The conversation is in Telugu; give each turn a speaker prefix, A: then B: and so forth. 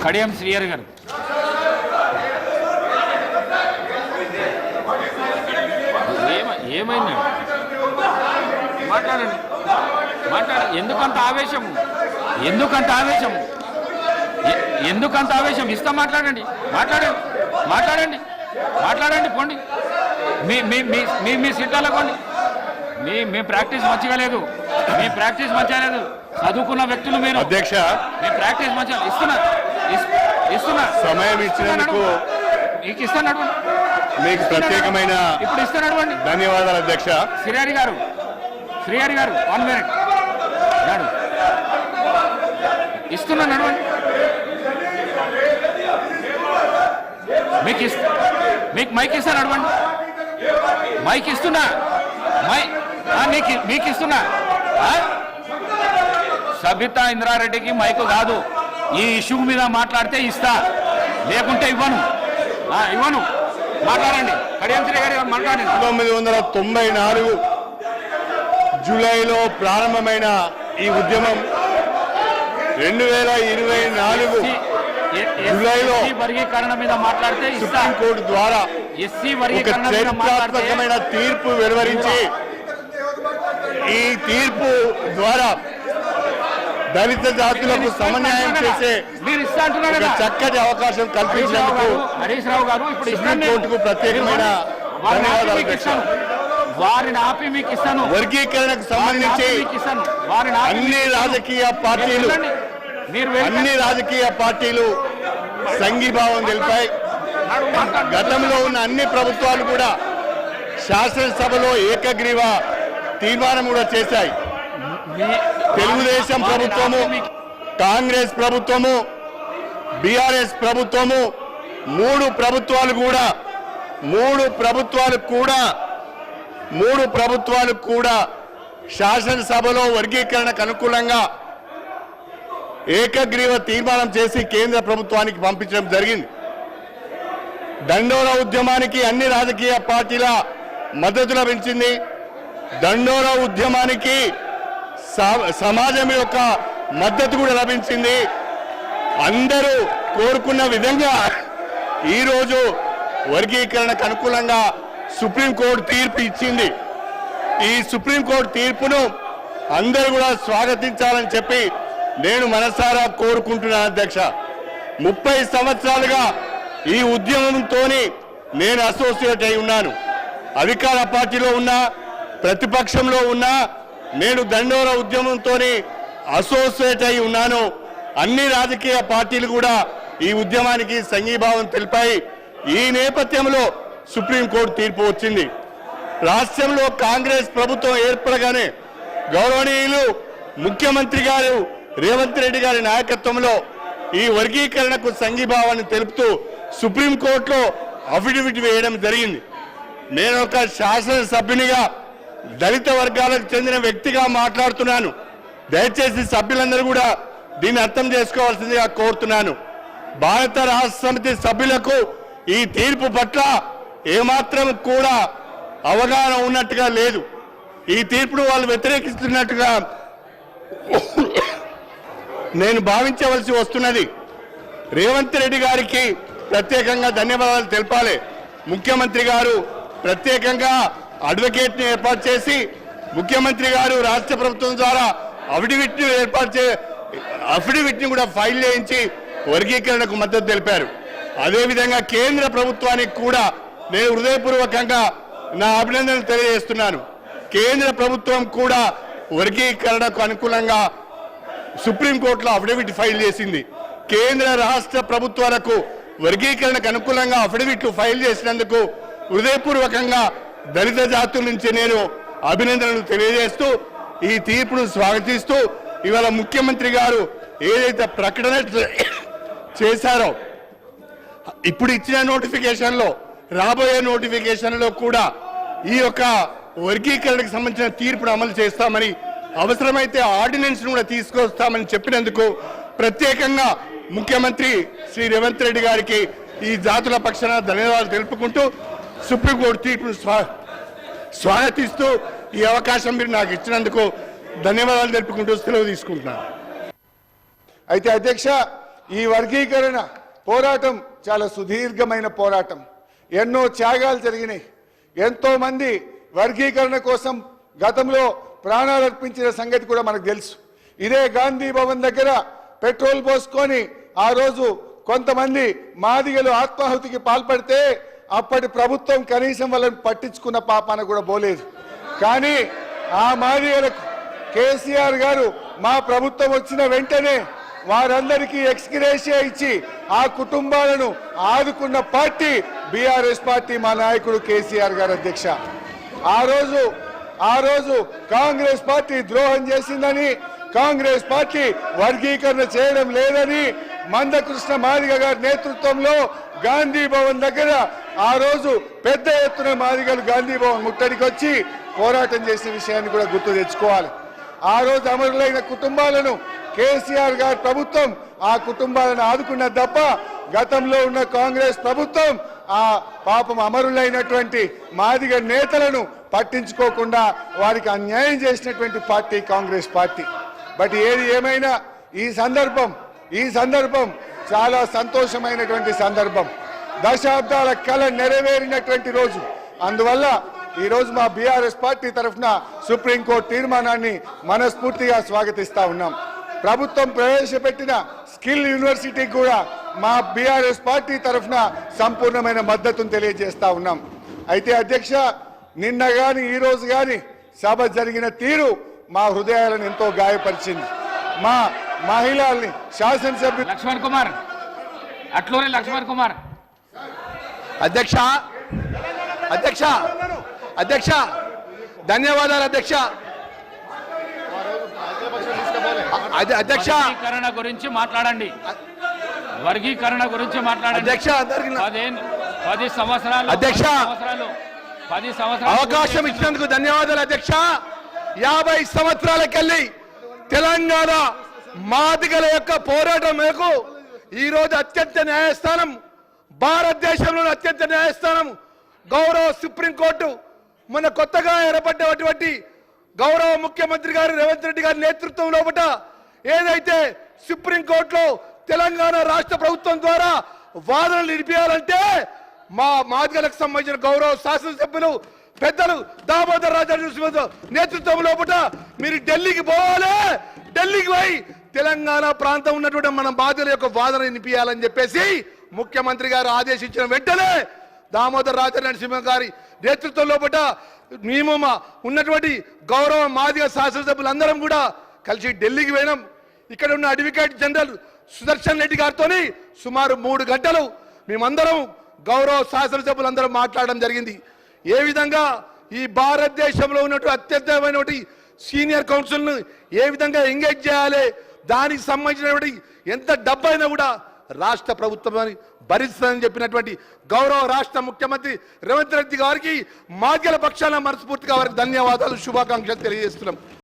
A: కడియం శ్రీహరి గారు. ఏమైంది? మాట్లాడండి. ఎందుకంత ఆవేశం? ఎందుకంత ఆవేశం? ఇస్తా మాట్లాడండి. పోండి. మీ సీట్లలో పోండి. మీ ప్రాక్టీస్ మంచిగా లేదు. చదువుకున్న వ్యక్తులు మీరు.
B: అధ్యక్ష,
A: మీ ప్రాక్టీస్ మంచిగా ఇస్తున్నా
B: సమయం ఇచ్చినందుకు
A: మీకు ఇస్తున్నాడు.
B: మీకు ప్రత్యేకమైన
A: ఇప్పుడు ఇస్తున్నాడు.
B: ధన్యవాదాలు అధ్యక్ష.
A: శ్రీహరి గారు 1 minute ఇస్తున్నా. నడవండి. మీకు మైక్ ఇస్తా. నడవండి. మైక్ ఇస్తున్నా. మీకు ఇస్తున్నా. సబితా ఇంద్రారెడ్డికి మైకు కాదు. ఈ ఇష్యూ మీద మాట్లాడితే ఇస్తా, లేకుంటే ఇవ్వను. మాట్లాడండి. కడియం శ్రీ గారు మాట్లాడండి.
B: 1994 జూలైలో ప్రారంభమైన ఈ ఉద్యమం 2024 జూలైలో
A: వర్గీకరణ మీద మాట్లాడితే
B: సుప్రీంకోర్టు ద్వారా ఒక చరిత్రాత్మకమైన తీర్పు వెలువరించి, ఈ తీర్పు ద్వారా దళిత జాతులకు సమన్యాయం చేసే చక్కటి అవకాశం కల్పించినందుకు
A: హరీష్ రావు గారు ఇప్పుడు
B: సుప్రీంకోర్టుకు ప్రత్యేకమైన ధన్యవాదాలు.
A: వారిని ఆపి మీకు ఇస్తాను.
B: వర్గీకరణకు సంబంధించి అన్ని రాజకీయ పార్టీలు సంఘీభావం తెలిపాయి. గతంలో ఉన్న అన్ని ప్రభుత్వాలు కూడా శాసనసభలో ఏకగ్రీవ తీర్మానం కూడా చేశాయి. తెలుగుదేశం ప్రభుత్వము, కాంగ్రెస్ ప్రభుత్వము, బీఆర్ఎస్ ప్రభుత్వము, మూడు ప్రభుత్వాలు కూడా శాసనసభలో వర్గీకరణకు అనుకూలంగా ఏకగ్రీవ తీర్మానం చేసి కేంద్ర ప్రభుత్వానికి పంపించడం జరిగింది. దండోరా ఉద్యమానికి అన్ని రాజకీయ పార్టీల మద్దతు లభించింది. దండోరా ఉద్యమానికి సమాజం యొక్క మద్దతు కూడా లభించింది. అందరూ కోరుకున్న విధంగా ఈరోజు వర్గీకరణకు అనుకూలంగా సుప్రీంకోర్టు తీర్పు ఇచ్చింది. ఈ సుప్రీంకోర్టు తీర్పును అందరూ కూడా స్వాగతించాలని చెప్పి నేను మనసారా కోరుకుంటున్నాను అధ్యక్ష. 30 సంవత్సరాలుగా ఈ ఉద్యమంతో నేను అసోసియేట్ అయి ఉన్నాను. అధికార పార్టీలో ఉన్నా, ప్రతిపక్షంలో ఉన్నా నేను దండోరా ఉద్యమంతో అసోసియేట్ అయి ఉన్నాను. అన్ని రాజకీయ పార్టీలు కూడా ఈ ఉద్యమానికి సంఘీభావం తెలిపాయి. ఈ నేపథ్యంలో సుప్రీంకోర్టు తీర్పు వచ్చింది. రాష్ట్రంలో కాంగ్రెస్ ప్రభుత్వం ఏర్పడగానే గౌరవనీయులు ముఖ్యమంత్రి గారు రేవంత్ రెడ్డి గారి నాయకత్వంలో ఈ వర్గీకరణకు సంఘీభావాన్ని తెలుపుతూ సుప్రీంకోర్టులో అఫిడవిట్ వేయడం జరిగింది. నేను ఒక శాసనసభ్యునిగా దళిత వర్గాలకు చెందిన వ్యక్తిగా మాట్లాడుతున్నాను. దయచేసి సభ్యులందరూ కూడా దీన్ని అర్థం చేసుకోవాల్సిందిగా కోరుతున్నాను. భారత రాష్ట్ర సమితి సభ్యులకు ఈ తీర్పు పట్ల ఏమాత్రం కూడా అవగాహన ఉన్నట్టుగా లేదు. ఈ తీర్పును వాళ్ళు వ్యతిరేకిస్తున్నట్టుగా నేను భావించవలసి వస్తున్నది. రేవంత్ రెడ్డి గారికి ప్రత్యేకంగా ధన్యవాదాలు తెలపాలి. ముఖ్యమంత్రి గారు ప్రత్యేకంగా అడ్వకేట్ని ఏర్పాటు చేసి ముఖ్యమంత్రి గారు రాష్ట్ర ప్రభుత్వం ద్వారా అఫిడవిట్ని కూడా ఫైల్ చేయించి వర్గీకరణకు మద్దతు తెలిపారు. అదేవిధంగా కేంద్ర ప్రభుత్వానికి కూడా నేను హృదయపూర్వకంగా నా అభినందనలు తెలియజేస్తున్నాను. కేంద్ర ప్రభుత్వం కూడా వర్గీకరణకు అనుకూలంగా సుప్రీంకోర్టులో అఫిడవిట్ ఫైల్ చేసింది. కేంద్ర రాష్ట్ర ప్రభుత్వాలకు వర్గీకరణకు అనుకూలంగా అఫిడవిట్లు ఫైల్ చేసినందుకు హృదయపూర్వకంగా దళిత జాతుల నుంచి నేను అభినందనలు తెలియజేస్తూ ఈ తీర్పును స్వాగతిస్తూ ఇవాళ ముఖ్యమంత్రి గారు ఏదైతే ప్రకటన చేశారో ఇప్పుడు ఇచ్చిన నోటిఫికేషన్లో రాబోయే నోటిఫికేషన్లో కూడా ఈ యొక్క వర్గీకరణకు సంబంధించిన తీర్పును అమలు చేస్తామని అవసరమైతే ఆర్డినెన్స్ కూడా తీసుకొస్తామని చెప్పినందుకు ప్రత్యేకంగా ముఖ్యమంత్రి శ్రీ రేవంత్ రెడ్డి గారికి ఈ జాతుల పక్షాన ధన్యవాదాలు తెలుపుకుంటూ సుప్రీంకోర్టు తీర్పును స్వాగతిస్తూ ఈ అవకాశం మీరు నాకు ఇచ్చినందుకు ధన్యవాదాలు తెలుపుకుంటూ సెలవు తీసుకుంటున్నాను.
C: అయితే అధ్యక్ష, ఈ వర్గీకరణ పోరాటం చాలా సుదీర్ఘమైన పోరాటం. ఎన్నో త్యాగాలు జరిగినాయి. ఎంతో మంది వర్గీకరణ కోసం గతంలో ప్రాణాలు అర్పించిన సంగతి కూడా మనకు తెలుసు. ఇదే గాంధీ భవన్ దగ్గర పెట్రోల్ పోసుకొని ఆ రోజు కొంతమంది మాదిగలు ఆత్మాహుతికి పాల్పడితే అప్పటి ప్రభుత్వం కనీసం వాళ్ళని పట్టించుకున్న పాపాన కూడా పోలేదు. కానీ ఆ మాదిగలకు కేసీఆర్ గారు మా ప్రభుత్వం వచ్చిన వెంటనే వారందరికీ ఎక్స్గ్రేషియా ఇచ్చి ఆ కుటుంబాలను ఆదుకున్న పార్టీ బీఆర్ఎస్ పార్టీ, మా నాయకుడు కేసీఆర్ గారు అధ్యక్ష. ఆ రోజు కాంగ్రెస్ పార్టీ ద్రోహం చేసిందని, కాంగ్రెస్ పార్టీ వర్గీకరణ చేయడం లేదని మందకృష్ణ మాదిగ గారి నేతృత్వంలో గాంధీ భవన్ దగ్గర ఆ రోజు పెద్ద ఎత్తున మాదిగలు గాంధీ భవన్ ముట్టడికి వచ్చి పోరాటం చేసిన విషయాన్ని కూడా గుర్తు తెచ్చుకోవాలి. ఆ రోజు అమరులైన కుటుంబాలను కేసీఆర్ గారి ప్రభుత్వం ఆ కుటుంబాలను ఆదుకున్న తప్ప గతంలో ఉన్న కాంగ్రెస్ ప్రభుత్వం ఆ పాపం అమరులైనటువంటి మాదిగ నేతలను పట్టించుకోకుండా వారికి అన్యాయం చేసినటువంటి పార్టీ కాంగ్రెస్ పార్టీ. బట్ ఏది ఏమైనా ఈ సందర్భం చాలా సంతోషమైనటువంటి సందర్భం. దశాబ్దాల కళ నెరవేరినటువంటి రోజు. అందువల్ల ఈ రోజు మా బీఆర్ఎస్ పార్టీ తరఫున సుప్రీంకోర్టు తీర్మానాన్ని మనస్ఫూర్తిగా స్వాగతిస్తా ఉన్నాం. ప్రభుత్వం ప్రవేశపెట్టిన స్కిల్ యూనివర్సిటీకి కూడా మా బీఆర్ఎస్ పార్టీ తరఫున సంపూర్ణమైన మద్దతును తెలియజేస్తా ఉన్నాం. అయితే అధ్యక్ష, నిన్న గాని ఈ రోజు గాని సభ జరిగిన తీరు మా హృదయాలను ఎంతో గాయపరిచింది. మా మహిళల్ని శాసనసభ్యులు
A: లక్ష్మణ్ కుమార్ అట్లూరి లక్ష్మణ్ కుమార్
D: అధ్యక్ష అధ్యక్ష అధ్యక్ష ధన్యవాదాలు అధ్యక్ష. అధ్యక్ష
A: వర్గీకరణ గురించి మాట్లాడండి. వర్గీకరణ గురించి మాట్లాడండి
D: అధ్యక్ష. అందరికీ
A: 10 సంవత్సరాలు
D: అధ్యక్ష
A: 10 సంవత్సరాలు
D: అవకాశం ఇచ్చినందుకు ధన్యవాదాలు అధ్యక్ష. 50 సంవత్సరాలకెళ్ళి తెలంగాణ మాదిగల యొక్క పోరాటం మేరకు ఈరోజు అత్యంత న్యాయస్థానం, భారతదేశంలోని అత్యంత న్యాయస్థానం గౌరవ సుప్రీంకోర్టు మొన్న కొత్తగా ఏర్పడ్డటువంటి గౌరవ ముఖ్యమంత్రి గారు రేవంత్ రెడ్డి గారి నేతృత్వం లోపల ఏదైతే సుప్రీంకోర్టులో తెలంగాణ రాష్ట్ర ప్రభుత్వం ద్వారా వాదనలు నిలిపేయాలంటే మా మాదిగలకు సంబంధించిన గౌరవ శాసనసభ్యులు పెద్దలు దామోదర్ రాజా నేతృత్వం లోపల మీరు ఢిల్లీకి పోవాలి. ఢిల్లీకి పోయి తెలంగాణ ప్రాంతం ఉన్నటువంటి మన బాధ్యుల యొక్క వాదన వినిపించాలని చెప్పేసి ముఖ్యమంత్రి గారు ఆదేశించిన వెంటనే దామోదర్ రాజా నరసింహ గారి నేతృత్వం లోపల మేము ఉన్నటువంటి గౌరవ మాదిగ శాసనసభ్యులందరం కూడా కలిసి ఢిల్లీకి పోయినాం. ఇక్కడ ఉన్న అడ్వకేట్ జనరల్ సుదర్శన్ రెడ్డి గారితో సుమారు 3 గంటలు మేమందరం గౌరవ శాసనసభ్యులందరం మాట్లాడడం జరిగింది. ఏ విధంగా ఈ భారతదేశంలో ఉన్నటువంటి అత్యంతమైనటువంటి సీనియర్ కౌన్సిల్ను ఏ విధంగా ఎంగేజ్ చేయాలి, దానికి సంబంధించినటువంటి ఎంత డబ్బైనా కూడా రాష్ట్ర ప్రభుత్వాన్ని భరిస్తుందని చెప్పినటువంటి గౌరవ రాష్ట్ర ముఖ్యమంత్రి రేవంత్ రెడ్డి గారికి మాదిగల పక్షాన మనస్ఫూర్తిగా వారికి ధన్యవాదాలు, శుభాకాంక్షలు తెలియజేస్తున్నాం.